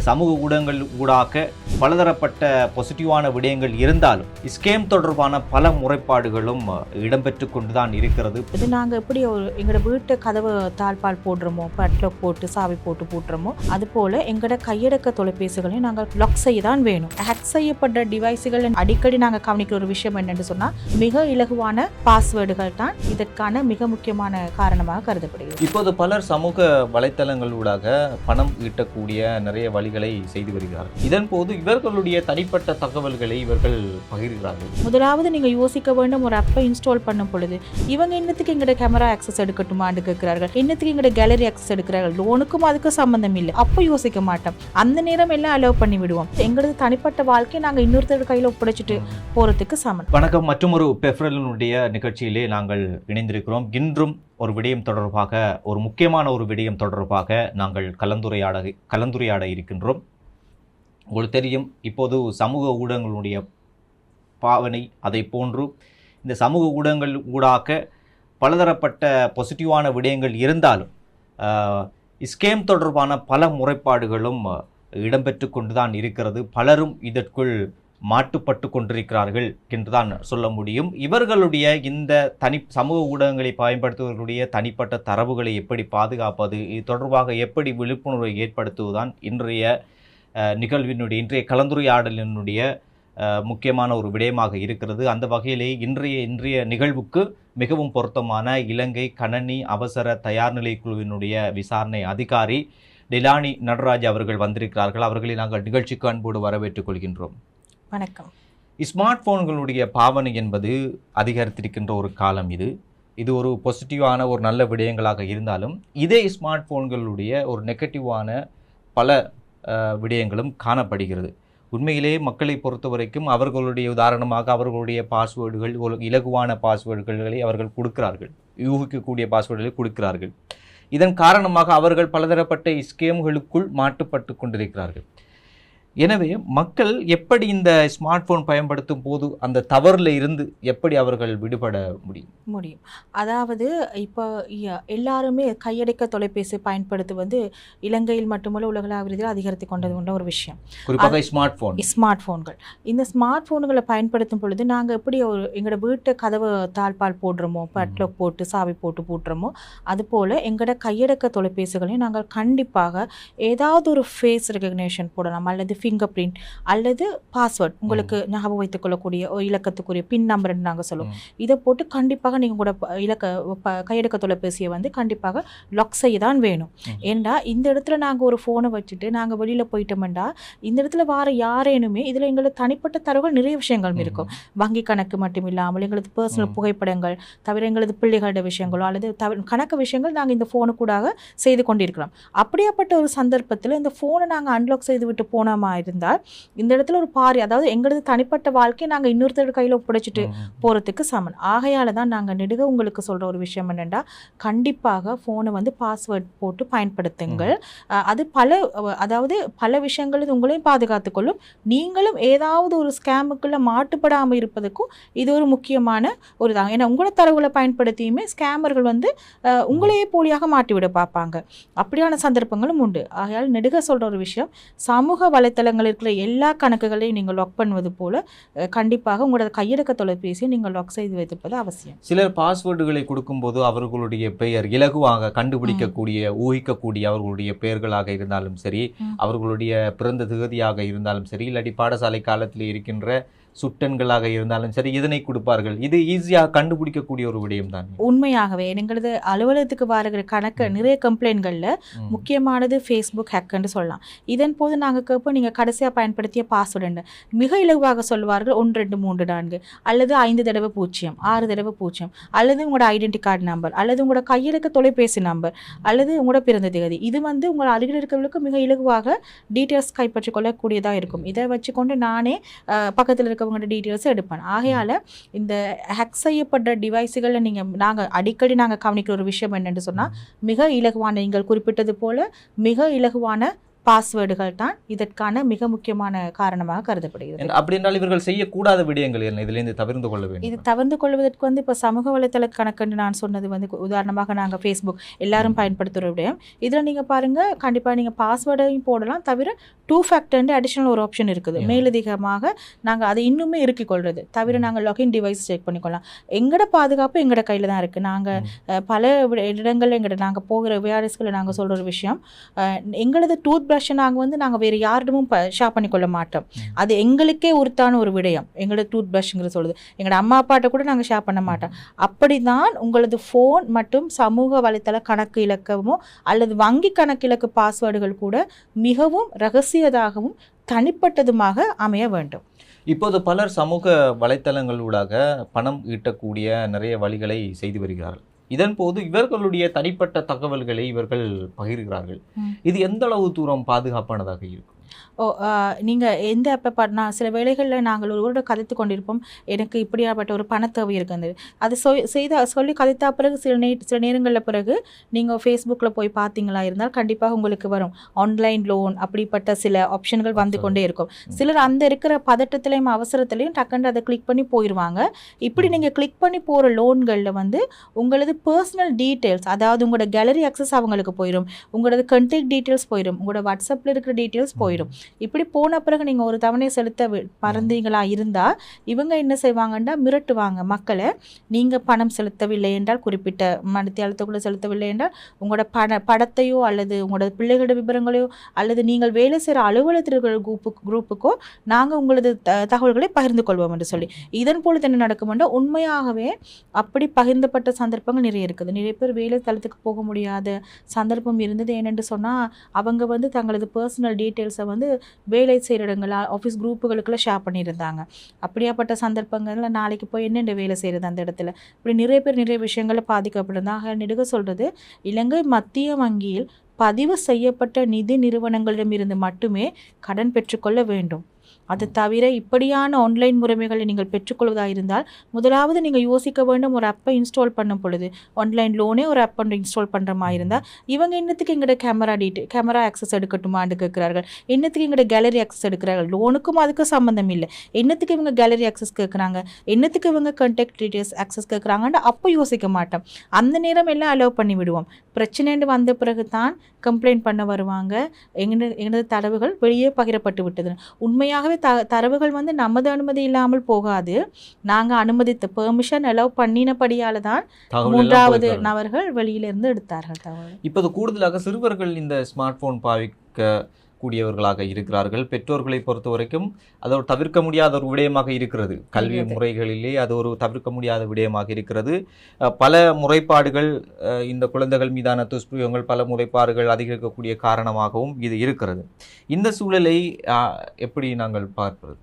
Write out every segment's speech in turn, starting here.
சமூக ஊடகங்கள் ஊடாக பலதரப்பட்ட பாசிட்டிவான விடயங்கள் இருந்தாலும் ஸ்கேம் தொடர்பான பல முறைப்பாடுகளும் இடம்பெற்று கொண்டுதான் இருக்கிறது. இது நாங்கள் எப்படி எங்களோட வீட்டு கதவு தாழ்பால் போடுறோமோ, பட்லோக் போட்டு சாவி போட்டு பூட்டுறோமோ, அதுபோல் எங்களோட கையடக்க தொலைபேசிகளையும் நாங்கள் லாக் செய்ய தான் வேணும். ஹேக் செய்யப்பட்ட டிவைஸுகள் அடிக்கடி நாங்கள் கவனிக்கிற ஒரு விஷயம் என்னென்னு சொன்னால், மிக இலகுவான பாஸ்வேர்டுகள் தான் இதற்கான மிக முக்கியமான காரணமாக கருதப்படுகிறது. இப்போது பலர் சமூக வலைத்தளங்களூடாக பணம் ஈட்டக்கூடிய நிறைய வழிகளை செய்து வருகிறார்கள். இதன் போது இவர்களுடைய தனிப்பட்ட தகவல்களை இவர்கள் பகிர்கிறார்கள். முதலாவது நீங்கள் யோசிக்க வேண்டும், ஒரு ஆப்பை இன்ஸ்டால் பண்ணும் பொழுது இவங்க என்னத்துக்கு எங்களோட கேமரா ஆக்சஸ் எடுக்கட்டுமான்னு கேட்கிறார்கள், என்னத்துக்கு எங்களோட கேலரி ஆக்சஸ் எடுக்கிறார்கள், லோனுக்கும் அதுக்கும் சம்பந்தம் இல்லை. அப்போ யோசிக்க மாட்டோம், அந்த நேரம் எல்லாம் அலோவ் பண்ணி விடுவோம். எங்களது தனிப்பட்ட வாழ்க்கையை நாங்கள் இன்னொருத்தர் கையில் ஒப்படைச்சிட்டு போறதுக்கு சமம். வணக்கம், மற்றொரு பெஃப்ரலினுடைய நிகழ்ச்சியிலே நாங்கள் இணைந்திருக்கிறோம். இன்றும் ஒரு விடயம் தொடர்பாக, ஒரு முக்கியமான ஒரு விடயம் தொடர்பாக நாங்கள் கலந்துரையாட இருக்கின்றோம். உங்களுக்கு தெரியும், இப்போது சமூக ஊடகங்களுடைய பாவனை, அதை போன்று இந்த சமூக ஊடகங்கள் ஊடாக பலதரப்பட்ட பாசிட்டிவான விடயங்கள் இருந்தாலும் ஸ்கேம் தொடர்பான பல முறைப்பாடுகளும் இடம்பெற்று கொண்டுதான் இருக்கிறது. பலரும் இதற்குள் மாட்டுப்பட்டு கொண்டிருக்கிறார்கள் என்றுதான் சொல்ல முடியும். இவர்களுடைய இந்த சமூக ஊடகங்களை பயன்படுத்துவர்களுடைய தனிப்பட்ட தரவுகளை எப்படி பாதுகாப்பது, இது தொடர்பாக எப்படி விழிப்புணர்வை ஏற்படுத்துவதுதான் இன்றைய இன்றைய கலந்துரையாடலினுடைய முக்கியமான ஒரு விடயமாக இருக்கிறது. அந்த வகையிலே இன்றைய நிகழ்வுக்கு மிகவும் பொருத்தமான இலங்கை கணனி அவசர தயார்நிலை குழுவினுடைய விசாரணை அதிகாரி டிலானி நடராஜ் அவர்கள் வந்திருக்கிறார்கள். அவர்களை நாங்கள் நிகழ்ச்சிக்கு அன்போடு வரவேற்றுக் கொள்கின்றோம். வணக்கம். ஸ்மார்ட் போன்களுடைய பாவனை என்பது அதிகரித்திருக்கின்ற ஒரு காலம் இது ஒரு பாசிட்டிவான ஒரு நல்ல விடயங்களாக இருந்தாலும், இதே ஸ்மார்ட் போன்களுடைய ஒரு நெகட்டிவான பல விடயங்களும் காணப்படுகிறது. உண்மையிலே மக்களை பொறுத்த வரைக்கும் அவர்களுடைய உதாரணமாக அவர்களுடைய பாஸ்வேர்டுகள், இலகுவான பாஸ்வேர்டுகளை அவர்கள் கொடுக்கிறார்கள், யூகிக்கக்கூடிய பாஸ்வேர்டுகளை கொடுக்கிறார்கள். இதன் காரணமாக அவர்கள் பலதரப்பட்ட ஸ்கேம்களுக்குள் மாட்டுப்பட்டு கொண்டிருக்கிறார்கள். எனவே மக்கள் எப்படி இந்த ஸ்மார்ட் போன் பயன்படுத்தும் போது அந்த தவறில் இருந்து எப்படி அவர்கள் விடுபட முடியும்? அதாவது இப்போ எல்லாருமே கையடக்க தொலைபேசி பயன்படுத்துவது இலங்கையில் மட்டுமல்ல உலகளாவிய அதிகரித்து கொண்ட ஒரு விஷயம். குறிப்பாக ஸ்மார்ட் போன்கள். இந்த ஸ்மார்ட் போன்களை பயன்படுத்தும் பொழுது நாங்கள் எப்படி எங்களோட வீட்டு கதவு தாழ்பால் போடுறோமோ, பட்லோக் போட்டு சாவி போட்டு பூட்டுறோமோ, அதுபோல் எங்களோட கையடக்க தொலைபேசிகளையும் நாங்கள் கண்டிப்பாக ஏதாவது ஒரு ஃபேஸ் ரெகக்னேஷன் போடலாம், அல்லது ஃபிங்கர் பிரிண்ட் அல்லது பாஸ்வேர்ட், உங்களுக்கு ஞாபகம் வைத்துக் கொள்ளக்கூடிய இலக்கத்துக்குரிய பின் நம்பர்ன்னு நாங்கள் சொல்லுவோம். இதை போட்டு கண்டிப்பாக நீங்கள் கூட கையடக்க தொலைபேசியை கண்டிப்பாக லாக் செய்ய தான் வேணும். ஏன்னா இந்த இடத்துல நாங்கள் ஒரு ஃபோனை வச்சுட்டு நாங்கள் வெளியில் போயிட்டோம்டா, இந்த இடத்துல வார யாரேனுமே இதில் எங்களது தனிப்பட்ட தரவுகள் நிறைய விஷயங்கள் இருக்கும். வங்கி கணக்கு மட்டும் இல்லாமல் எங்களது பர்சனல் புகைப்படங்கள் தவிர எங்களது பிள்ளைகளோட விஷயங்களோ அல்லது கணக்கு விஷயங்கள் நாங்கள் இந்த ஃபோனுக்கூடாக செய்து கொண்டிருக்கிறோம். அப்படியாப்பட்ட ஒரு சந்தர்ப்பத்தில் இந்த ஃபோனை நாங்கள் அன்லாக் செய்து விட்டு போனோமா இருந்தால் இந்த இடத்துல ஒரு அதாவது எங்களது தனிப்பட்ட வாழ்க்கையை நாங்கள் இன்னொருத்தர் கையில் ஒப்படைச்சிட்டு போகிறதுக்கு சமன். ஆகையால தான் நாங்கள் நெடுக உங்களுக்கு சொல்கிற ஒரு விஷயம் என்னென்னா, கண்டிப்பாக ஃபோனை பாஸ்வேர்ட் போட்டு பயன்படுத்துங்கள். அது பல விஷயங்கள் உங்களையும் பாதுகாத்துக்கொள்ளும், நீங்களும் ஏதாவது ஒரு ஸ்கேமுக்குள்ளே மாட்டுப்படாமல் இருப்பதற்கும் இது ஒரு முக்கியமான ஒரு தான். ஏன்னா உங்களோட தரவுகளை பயன்படுத்தியுமே ஸ்கேமர்கள் உங்களையே போலியாக மாட்டிவிட பார்ப்பாங்க. அப்படியான சந்தர்ப்பங்களும் உண்டு. ஆகையால் நெடுக சொல்கிற ஒரு விஷயம், சமூக வலைத்தளங்கள் இருக்கிற எல்லா கணக்குகளையும் நீங்கள் லாக் பண்ணுவது போல கண்டிப்பாக உங்களோட கையடக்க தொலைபேசியை நீங்கள் லாக் செய்து வைத்திருப்பது அவசியம். சிலர் பாஸ்வேர்டுகளை கொடுக்கும்போது அவர்களுடைய பெயர் இலகுவாக கண்டுபிடிக்கக்கூடிய, ஊகிக்கக்கூடிய அவர்களுடைய பெயர்களாக இருந்தாலும் சரி, அவர்களுடைய பிறந்த தேதியாக இருந்தாலும் சரி, இல்லாட்டி பாடசாலை காலத்தில் இருக்கின்ற சுட்டன்களாக இருந்தாலும் சரி, இதனை கொடுப்பார்கள். இது ஈஸியாக கண்டுபிடிக்கக்கூடிய ஒரு விடயம் தான். உண்மையாகவே எங்களது அலுவலகத்துக்கு வர கணக்கு நிறைய கம்ப்ளைண்ட்களில் முக்கியமானது ஃபேஸ்புக் ஹேக்குன்னு சொல்லலாம். இதன் போது நாங்கள் கேட்போம், நீங்கள் கடைசியாக பயன்படுத்திய பாஸ்வேர்டு மிக இலகுவாக சொல்வார்கள் 1 2 3 4 அல்லது 5 தடவை 0 6 தடவை 0 அல்லது உங்களோட ஐடென்டி கார்டு நம்பர் அல்லது உங்களோட கையடக்க தொலைபேசி நம்பர் அல்லது உங்களோட பிறந்த தேதி. இது உங்களோட அருகில் இருக்கிறவர்களுக்கு மிக இலகுவாக டீட்டெயில்ஸ் கைப்பற்றிக் கொள்ளக்கூடியதாக இருக்கும். இதை வச்சுக்கொண்டு நானே பக்கத்தில் இருக்க அவங்களோட டீட்டெயில்ஸ் எடுப்பேன். ஆகையால் இந்த ஹேக் செய்யப்பட்ட டிவைஸுகளை நாங்கள் அடிக்கடி கவனிக்கிற ஒரு விஷயம் என்னென்னு சொன்னால், மிக இலகுவான, நீங்கள் குறிப்பிட்டது போல மிக இலகுவான பாஸ்வேர்டுகள் தான் இதற்கான மிக முக்கியமான காரணமாக கருதப்படுகிறது. அப்படி என்றால் இவர்கள் செய்யக்கூடாத விடயங்கள் என்ன, இதிலிருந்து தவிர்த்து கொள்ள வேண்டும்? இது தவிர்த்து கொள்வதற்கு இப்போ சமூக வலைத்தள கணக்குன்னு நான் சொன்னது உதாரணமாக நாங்கள் ஃபேஸ்புக் எல்லாரும் பயன்படுத்துகிற விடயம். இதில் நீங்கள் பாருங்கள், கண்டிப்பாக நீங்கள் பாஸ்வேர்டையும் போடலாம், தவிர 2 ஃபேக்டர் அடிஷனல் ஒரு ஆப்ஷன் இருக்குது. மேலதிகமாக நாங்கள் அதை இன்னுமே இறுக்கிக் கொள்வது தவிர நாங்கள் லாகின் டிவைஸ் செக் பண்ணிக்கொள்ளலாம். எங்களோட பாதுகாப்பு எங்களோட கையில் தான் இருக்குது. நாங்கள் பல இடங்களில் நாங்கள் போகிற விஆர்எஸ்களை நாங்கள் சொல்கிற ஒரு விஷயம், எங்களது டூத் ப்ரஷ்ஷை நாங்கள் வேறு யாரிடமும் ஷேர் பண்ணிக்கொள்ள மாட்டோம். அது எங்களுக்கே உறுத்தான ஒரு விடயம். எங்களோட டூத் ப்ரஷ்ங்கிற சொல்லுது எங்களோட அம்மா அப்பாட்ட கூட நாங்கள் ஷேர் பண்ண மாட்டோம். அப்படிதான் உங்களது ஃபோன் மற்றும் சமூக வலைத்தள கணக்கு இலக்கமோ அல்லது வங்கி கணக்கு இலக்கு பாஸ்வேர்டுகள் கூட மிகவும் ரகசியதாகவும் தனிப்பட்டதுமாக அமைய வேண்டும். இப்போது பலர் சமூக வலைத்தளங்களூடாக பணம் ஈட்டக்கூடிய நிறைய வழிகளை செய்து வருகிறார்கள். இதன் போது இவர்களுடைய தனிப்பட்ட தகவல்களை இவர்கள் பகிர்கிறார்கள். இது எந்த அளவு தூரம் பாதுகாப்பானதாக இருக்கும்? நீங்கள் எந்த அப்போ நான் சில வேளைகளில் நாங்கள் ஒருவரோட கதைத்து கொண்டிருப்போம், எனக்கு இப்படியாப்பட்ட ஒரு பணத்தேவை இருக்குது, அது சொல்லி கதைத்தா பிறகு சில நேரங்களில் பிறகு நீங்கள் ஃபேஸ்புக்கில் போய் பார்த்தீங்களா இருந்தால் கண்டிப்பாக உங்களுக்கு வரும் ஆன்லைன் லோன், அப்படிப்பட்ட சில ஆப்ஷன்கள் வந்து கொண்டே இருக்கும். சிலர் அந்த இருக்கிற பதட்டத்திலையும் அவசரத்துலையும் டக்குன்னு அதை கிளிக் பண்ணி போயிடுவாங்க. இப்படி நீங்கள் கிளிக் பண்ணி போகிற லோன்களில் உங்களது பர்சனல் டீட்டெயில்ஸ், அதாவது உங்களோட கேலரி அக்சஸ் அவங்களுக்கு போயிடும், உங்களோட கண்டெக்ட் டீட்டெயில்ஸ் போயிடும், உங்களோட வாட்ஸ்அப்பில் இருக்கிற டீட்டெயில்ஸ் போயிடும். இப்படி போன பிறகு நீங்கள் ஒரு தவணை செலுத்த மறந்தீங்களா இருந்தால் இவங்க என்ன செய்வாங்கன்னா மிரட்டுவாங்க மக்களை. நீங்கள் பணம் செலுத்தவில்லை என்றால், குறிப்பிட்ட மணித்தியாலத்துக்குள்ளே செலுத்தவில்லை என்றால் உங்களோட படத்தையோ அல்லது உங்களோட பிள்ளைகளோட விவரங்களையோ அல்லது நீங்கள் வேலை செய்கிற அலுவலகத்திற்கிற குரூப்புக்கோ நாங்கள் உங்களது தகவல்களை பகிர்ந்து கொள்வோம் என்று சொல்லி. இதன் போல என்ன நடக்குமெண்டா உண்மையாகவே அப்படி பகிர்ந்தப்பட்ட சந்தர்ப்பங்கள் நிறைய இருக்குது. நிறைய பேர் வேலை தளத்துக்கு போக முடியாத சந்தர்ப்பம் இருந்தது. ஏனென்று சொன்னால் அவங்க தங்களது பர்சனல் டீட்டெயில்ஸை வேலை செய்கிற இடங்கள் ஆஃபீஸ் குரூப்புகளுக்குள்ள ஷேர் பண்ணியிருந்தாங்க. அப்படியாப்பட்ட சந்தர்ப்பங்களில் நாளைக்கு போய் என்னென்ன வேலை செய்கிறது அந்த இடத்துல, இப்படி நிறைய பேர் நிறைய விஷயங்களை பாதிக்கப்படுறாங்க. நெடுக சொல்கிறது, இலங்கை மத்திய வங்கியில் பதிவு செய்யப்பட்ட நிதி நிறுவனங்களிடமிருந்து மட்டுமே கடன் பெற்றுக்கொள்ள வேண்டும். அது தவிர இப்படியான ஆன்லைன் முறைமைகளை நீங்கள் பெற்றுக்கொள்வதாக இருந்தால் முதலாவது நீங்கள் யோசிக்க வேண்டும், ஒரு ஆப்பை இன்ஸ்டால் பண்ணும் பொழுது ஆன்லைன் லோனே ஒரு ஆப் இன்ஸ்டால் பண்ணுற மாதிரி இருந்தால் இவங்க என்னத்துக்கு எங்களோட கேமரா ஆக்சஸ் எடுக்கட்டுமான்னு கேட்குறார்கள், என்னத்துக்கு எங்களோட கேலரி ஆக்சஸ் எடுக்கிறார்கள், லோனுக்கும் அதுக்கும் சம்மந்தம் இல்லை, என்னத்துக்கு இவங்க கேலரி ஆக்சஸ் கேட்குறாங்க, என்னத்துக்கு இவங்க கான்டாக்ட் டீட்டெயில்ஸ் ஆக்சஸ் கேட்குறாங்கன்னு அப்போ யோசிக்க மாட்டோம். அந்த நேரம் எல்லாம் அலோவ் பண்ணி விடுவோம். பிரச்சனைன்னு வந்த பிறகு தான் கம்ப்ளைண்ட் பண்ண வருவாங்க, எங்களது தரவுகள் வெளியே பகிரப்பட்டு விட்டது. உண்மையாகவே தரவுகள் நமது அனுமதி இல்லாமல் போகாது. நாங்கள் அனுமதித்த பெர்மிஷன் அலோவ் பண்ணினபடியால் தான் 3வது நபர்கள் வெளியிலிருந்து எடுத்தார்கள் தகவல். இப்போது கூடுதலாக சிறுவர்கள் இந்த ஸ்மார்ட் போன் பாவிக்க கூடியவர்களாக இருக்கிறார்கள். பெற்றோர்களை பொறுத்த வரைக்கும் அது ஒரு தவிர்க்க முடியாத ஒரு விடயமாக இருக்கிறது. கல்வி முறைகளிலே அது ஒரு தவிர்க்க முடியாத விடயமாக இருக்கிறது. பல முறைப்பாடுகள், இந்த குழந்தைகள் மீதான துஷ்பிரயோகங்கள், பல முறைப்பாடுகள் அதிகரிக்கக்கூடிய காரணமாகவும் இது இருக்கிறது. இந்த சூழலை எப்படி நாங்கள் பார்ப்பது?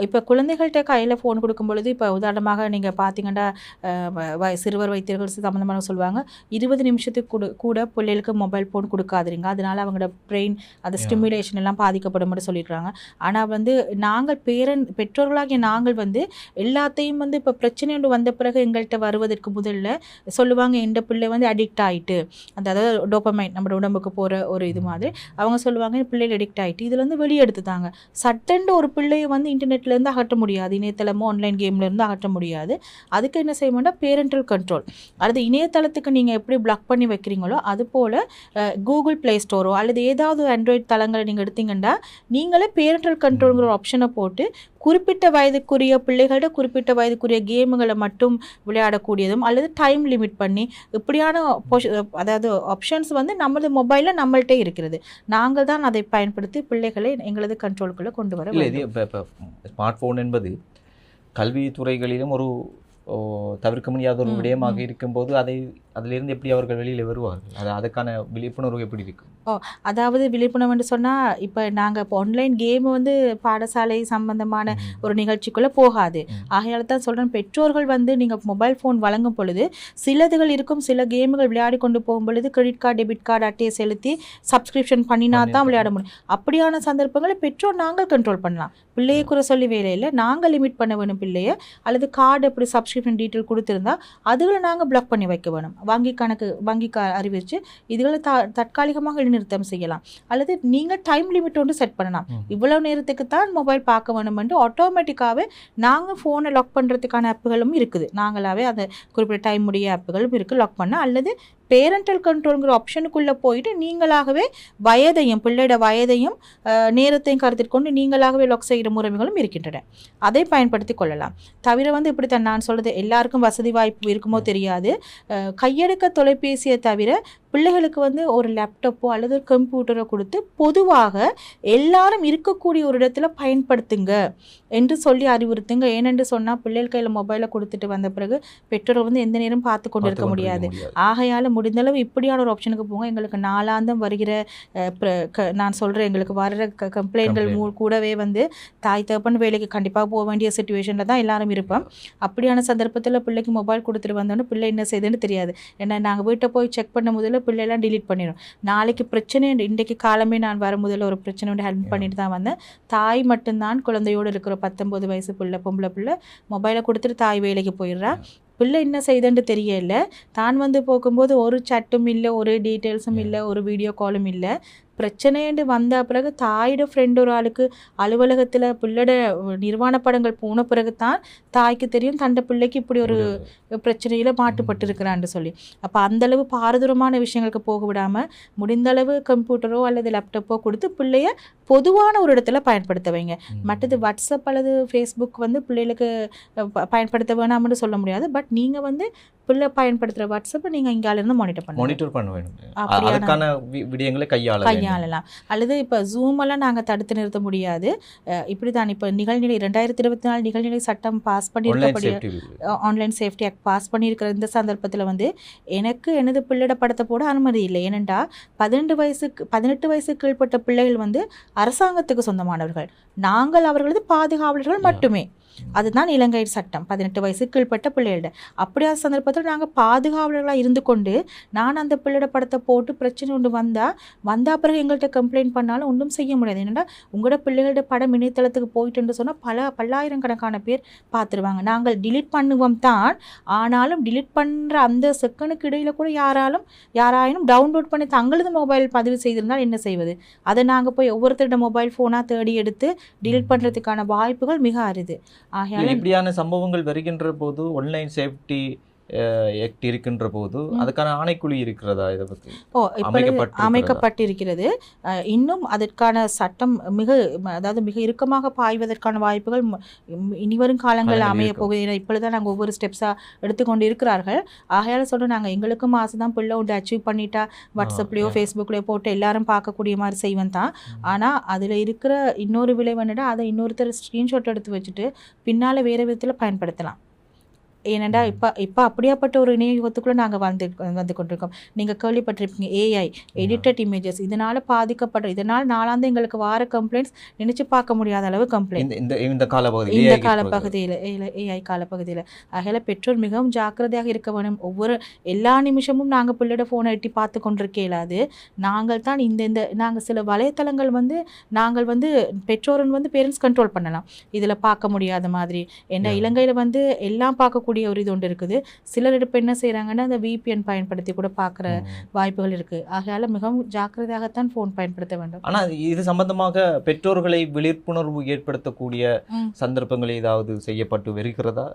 இப்போ குழந்தைகள்கிட்ட கையில் ஃபோன் கொடுக்கும் பொழுது, இப்போ உதாரணமாக நீங்கள் பார்த்தீங்கன்னா சிறுவர் வைத்தியர்கள் சம்மந்தமாக சொல்லுவாங்க, 20 நிமிஷத்துக்கு கூட பிள்ளைகளுக்கு மொபைல் ஃபோன் கொடுக்காதுறீங்க, அதனால அவங்களோட பிரெயின் அது ஸ்டிமுலேஷன் எல்லாம் பாதிக்கப்படும் சொல்லியிருக்காங்க. ஆனால் நாங்கள் பெற்றோர்களாகிய நாங்கள் எல்லாத்தையும் இப்போ பிரச்சனை ஒன்று வந்த பிறகு எங்கள்கிட்ட வருவதற்கு முதல்ல சொல்லுவாங்க, எந்த பிள்ளை அடிக்ட் ஆகிட்டு, அதாவது டோபமைன் நம்ம உடம்புக்கு போகிற ஒரு இது மாதிரி அவங்க சொல்லுவாங்க, பிள்ளைகள் அடிக்ட் ஆகிட்டு இதில் வெளியே எடுத்துட்டாங்க. சட்டென்று ஒரு பிள்ளையை இன்டர்நெட்லேருந்து அகற்ற முடியாது, இணையதளமோ ஆன்லைன் கேம்லேருந்து அகற்ற முடியாது. அதுக்கு என்ன செய்யணும்னா பேரண்டல் கண்ட்ரோல், அதாவது இணையதளத்துக்கு நீங்கள் எப்படி பிளாக் பண்ணி வைக்கிறீங்களோ அதுபோல் கூகுள் ப்ளே ஸ்டோரோ அல்லது ஏதாவது ஆண்ட்ராய்ட் தளங்களை நீங்கள் எடுத்தீங்கன்னா நீங்களே பேரண்டல் கண்ட்ரோல்ங்கிற ஆப்ஷனை போட்டு குறிப்பிட்ட வயதுக்குரிய பிள்ளைகளோட குறிப்பிட்ட வயதுக்குரிய கேமுகளை மட்டும் விளையாடக்கூடியதும் அல்லது டைம் லிமிட் பண்ணி இப்படியான அதாவது ஆப்ஷன்ஸ் நமது மொபைலில் நம்மள்கிட்ட இருக்கிறது. நாங்கள் தான் அதை பயன்படுத்தி பிள்ளைகளை எங்களது கண்ட்ரோலுக்குள்ளே கொண்டு வர வேண்டும். ஸ்மார்ட் ஃபோன் என்பது கல்வித்துறைகளிலும் ஒரு தவிர்க்க முடியாத ஒரு விடயமாக இருக்கும்போது அதிலிருந்து எப்படி அவர்கள் வெளியில் வருவார்கள்? அதுக்கான விழிப்புணர்வு எப்படி இருக்கும்? அதாவது விழிப்புணர்வு என்று சொன்னால், இப்போ நாங்கள் இப்போ ஆன்லைன் கேம் பாடசாலை சம்பந்தமான ஒரு நிகழ்ச்சிக்குள்ளே போகாது. ஆகையால் தான் சொல்கிறேன், பெற்றோர்கள் நீங்கள் மொபைல் ஃபோன் வழங்கும் பொழுது சிலதுகள் இருக்கும், சில கேமுகள் விளையாடி கொண்டு போகும் பொழுது கிரெடிட் கார்டு டெபிட் கார்டு அட்டையை செலுத்தி சப்ஸ்கிரிப்ஷன் பண்ணினா தான் விளையாட முடியும். அப்படியான சந்தர்ப்பங்களை பெற்றோர் நாங்கள் கண்ட்ரோல் பண்ணலாம். பிள்ளையை குறை சொல்லி வேலையில் நாங்கள் லிமிட் பண்ண வேணும் பிள்ளையை, அல்லது கார்டு எப்படி சப்ஸ்கிரிப்ஷன் ப்ரிஸ்கிரிப்ஷன் டீட்டெயில் கொடுத்துருந்தா அதுகளை நாங்கள் பிளாக் பண்ணி வைக்க வேணும். வங்கிக்கு அறிவிச்சு இதுகளை தற்காலிகமாக இடைநிறுத்தம் செய்யலாம். அல்லது நீங்கள் டைம் லிமிட் ஒன்று செட் பண்ணலாம். இவ்வளவு நேரத்துக்கு தான் மொபைல் பார்க்க வேணும் என்று ஆட்டோமேட்டிக்காகவே நாங்கள் ஃபோனை லாக் பண்ணுறதுக்கான ஆப்புகளும் இருக்குது. நாங்களாவே அந்த குறிப்பிட்ட டைம் உடைய ஆப்புகளும் இருக்குது லாக் பண்ண. அல்லது பேரண்டல் கண்ட்ரோலுங்கிற ஆப்ஷனுக்குள்ளே போயிட்டு நீங்களாகவே பிள்ளையோட வயதையும் நேரத்தையும் கருத்தில் கொண்டு நீங்களாகவே லாக் செய்கிற முறைகளும் இருக்கின்றன. அதை பயன்படுத்தி கொள்ளலாம். தவிர இப்படித்தான் நான் சொல்கிறது, எல்லாருக்கும் வசதி வாய்ப்பு இருக்குமோ தெரியாது. கையடக்க தொலைபேசியை தவிர பிள்ளைகளுக்கு ஒரு லேப்டாப்போ அல்லது ஒரு கம்ப்யூட்டரோ கொடுத்து பொதுவாக எல்லாரும் இருக்கக்கூடிய ஒரு இடத்துல பயன்படுத்துங்க என்று சொல்லி அறிவுறுத்துங்க. ஏனென்று சொன்னால் பிள்ளைகள் கையில் மொபைலை கொடுத்துட்டு வந்த பிறகு பெற்றோர்கள் எந்த நேரம் பார்த்து கொண்டு இருக்க முடியாது. ஆகையால் முடிந்தளவு இப்படியான ஒரு ஆப்ஷனுக்கு போங்க. எங்களுக்கு நாளாந்தம் வருகிற நான் சொல்கிறேன், எங்களுக்கு வர்ற கம்ப்ளைண்ட்கள் கூடவே தாய் தகப்பன் வேலைக்கு கண்டிப்பாக போக வேண்டிய சிச்சுவேஷனில் தான் எல்லாரும் இருப்போம். அப்படியான சந்தர்ப்பத்தில் பிள்ளைக்கு மொபைல் கொடுத்துட்டு வந்தோன்னு பிள்ளை என்ன செய்யுதுன்னு தெரியாது. ஏன்னா நாங்கள் வீட்டை போய் செக் பண்ண முதல்ல பிள்ளைலாம் டிலீட் பண்ணிடும். நாளைக்கு பிரச்சனை, இன்றைக்கு காலமே நான் வர முதல்ல ஒரு பிரச்சனை ஹெல்ப் பண்ணிட்டு தான் வந்தேன். தாய் மட்டும்தான் குழந்தையோடு இருக்கிற 19 வயசு பொம்பளை பிள்ளை மொபைலை கொடுத்துட்டு தாய் வேலைக்கு போயிடுறா. பிள்ளை என்ன செய்யுதுன்னு தெரியல. தான் போகும்போது ஒரு சட்டும் இல்லை, ஒரு டீட்டெயில்ஸும் இல்லை, ஒரு வீடியோ காலும் இல்லை. பிரச்சனைன்னு வந்த பிறகு தாயோட ஃப்ரெண்ட் ஒரு ஆளுக்கு அலுவலகத்தில் பிள்ளையோட நிர்வாண படங்கள் போன பிறகு தான் தாய்க்கு தெரியும் தண்டை பிள்ளைக்கு இப்படி ஒரு பிரச்சனையில் மாட்டுப்பட்டு இருக்கிறான்னு சொல்லி. அப்போ அந்தளவு பாரதூரமான விஷயங்களுக்கு போக விடாமல் முடிந்தளவு கம்ப்யூட்டரோ அல்லது லேப்டாப்போ கொடுத்து பிள்ளைய பொதுவான ஒரு இடத்துல பயன்படுத்த வைங்க. மற்றது வாட்ஸ்அப் அல்லது ஃபேஸ்புக் பிள்ளைகளுக்கு பயன்படுத்த வேணாம்னு சொல்ல முடியாது. பட் நீங்கள் பிள்ளை பயன்படுத்துகிற வாட்ஸ்அப்பை நீங்கள் இங்காலேருந்து மானிட்டர் பண்ண வேணும். அதுக்கான விடயங்களை கையாளலாம். அல்லது இப்போ ஜூமெல்லாம் நாங்கள் தடுத்து நிறுத்த முடியாது. இப்படி தான் இப்போ நிகழ்நிலை 2024 நிகழ்நிலை சட்டம் பாஸ் பண்ணியிருக்கபடி ஆன்லைன் சேஃப்டி ஆக்ட் பாஸ் பண்ணியிருக்கிற இந்த சந்தர்ப்பத்தில் எனக்கு எனது பிள்ளையோட படத்தை போட அனுமதி இல்லை. ஏனென்றா 18 வயசுக்கு கீழ்பட்ட பிள்ளைகள் அரசாங்கத்துக்கு சொந்தமானவர்கள். நாங்கள் அவர்களது பாதுகாவலர்கள் மட்டுமே. அதுதான் இலங்கை சட்டம். 18 வயசுக்கு கீழ்பட்ட பிள்ளைகளோட அப்படியான சந்தர்ப்பத்தில் நாங்கள் பாதுகாவலர்களாக இருந்து கொண்டு நான் அந்த பிள்ளையோட படத்தை போட்டு பிரச்சனை ஒன்று வந்தா பிறகு எங்கள்கிட்ட கம்ப்ளைண்ட் பண்ணாலும் ஒன்றும் செய்ய முடியாது. என்னென்னா உங்களோட பிள்ளைகளோட படம் இணையதளத்துக்கு போயிட்டுன்னு சொன்னால் பல்லாயிரக்கணக்கான பேர் பார்த்துருவாங்க. நாங்கள் டிலீட் பண்ணுவோம் தான், ஆனாலும் டிலீட் பண்ணுற அந்த செகண்டுக்கு இடையில் கூட யாராயினும் டவுன்லோட் பண்ணி தங்களது மொபைல் பதிவு செய்திருந்தால் என்ன செய்வது? அதை நாங்கள் போய் ஒவ்வொருத்தரோட மொபைல் ஃபோனாக தேடி எடுத்து டிலீட் பண்ணுறதுக்கான வாய்ப்புகள் மிக அரிது. இப்படியான சம்பவங்கள் வருகின்ற போது ஆன்லைன் சேஃப்டி ஆக்ட் இருக்கின்ற போது அதுக்கான ஆணைக்குழு இருக்கிறதா? இதை பற்றி அமைக்கப்பட்டிருக்கிறது. இன்னும் அதற்கான சட்டம் மிக இறுக்கமாக பாய்வதற்கான வாய்ப்புகள் இனிவரும் காலங்களில் அமைய போகுது. இப்பொழுதுதான் நாங்கள் ஒவ்வொரு ஸ்டெப்ஸாக எடுத்துக்கொண்டு இருக்கிறார்கள். ஆகையால் சொல்கிறோம், நாங்கள் எங்களுக்கும் ஆசை தான் பிள்ளை ஒன்று அச்சீவ் பண்ணிட்டா வாட்ஸ்அப்லேயோ ஃபேஸ்புக்லேயோ போட்டு எல்லாரும் பார்க்கக்கூடிய மாதிரி செய்வேன் தான். ஆனால் அதில் இருக்கிற இன்னொரு விளைவுன்னா அதை இன்னொருத்தர் ஸ்க்ரீன்ஷாட் எடுத்து வச்சுட்டு பின்னால் வேறு விதத்தில் பயன்படுத்தலாம். ஏனெண்டா இப்போ அப்படியாப்பட்ட ஒரு இணையத்துக்குள்ளே நாங்கள் வந்து கொண்டிருக்கோம். நீங்கள் கேள்விப்பட்டிருப்பீங்க ஏஐ எடிட்டட் இமேஜஸ். இதனால் இதனால் நாளாந்து எங்களுக்கு வார கம்ப்ளைண்ட்ஸ் நினைச்சு பார்க்க முடியாத அளவு கம்ப்ளைண்ட் இந்த காலப்பகுதியில் ஏஐ காலப்பகுதியில். ஆகையால் பெற்றோர் மிகவும் ஜாக்கிரதையாக இருக்க வேணும். எல்லா நிமிஷமும் நாங்கள் பிள்ளையோட ஃபோனை எட்டி பார்த்து கொண்டிருக்க இயலாது. நாங்கள் தான் நாங்கள் சில வலைத்தளங்கள் நாங்கள் பெற்றோரன் பேரண்ட்ஸ் கண்ட்ரோல் பண்ணலாம். இதில் பார்க்க முடியாத மாதிரி. ஏன்னா இலங்கையில் எல்லாம் பார்க்கக்கூடிய ஒரு இது ஒன்று இருக்குது. சிலர் இப்போ என்ன செய்கிறாங்கன்னா அந்த VPN பயன்படுத்தி கூட பார்க்குற வாய்ப்புகள் இருக்குது. ஆகையால் மிகவும் ஜாக்கிரதையாகத்தான் ஃபோன் பயன்படுத்த வேண்டும். ஆனால் இது சம்பந்தமாக பெற்றோர்களை விழிப்புணர்வு ஏற்படுத்தக்கூடிய சந்தர்ப்பங்கள் ஏதாவது செய்யப்பட்டு வருகிறதா?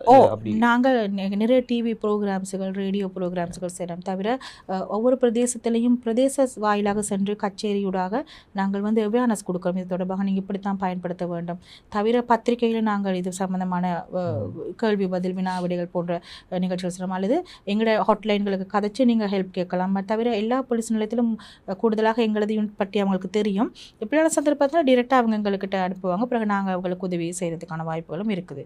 நாங்கள் நிறைய டிவி ப்ரோக்ராம்ஸுகள் ரேடியோ ப்ரோக்ராம்ஸுகள் செய்யலாம். தவிர ஒவ்வொரு பிரதேசத்திலையும் பிரதேச வாயிலாக சென்று கச்சேரியூடாக நாங்கள் அவேர்னஸ் கொடுக்குறோம். இது தொடர்பாக நீங்கள் இப்படித்தான் பயன்படுத்த வேண்டும். தவிர பத்திரிகையில் நாங்கள் இது சம்பந்தமான கேள்வி பதில் வினாவிடைகள் போன்ற நிகழ்ச்சிகள் செய்யலாம். அல்லது எங்களோட ஹாட்லைன்களுக்கு கதைச்சு நீங்கள் ஹெல்ப் கேட்கலாம். தவிர எல்லா போலீஸ் நிலையத்திலும் கூடுதலாக எங்களது யூனிட் பற்றி அவங்களுக்கு தெரியும். இப்படியான சந்தர்ப்பத்தில் டிரெக்டாக அவங்க எங்கள்கிட்ட அனுப்புவாங்க. பிறகு நாங்கள் அவங்களுக்கு உதவி செய்கிறதுக்கான வாய்ப்புகளும் இருக்குது.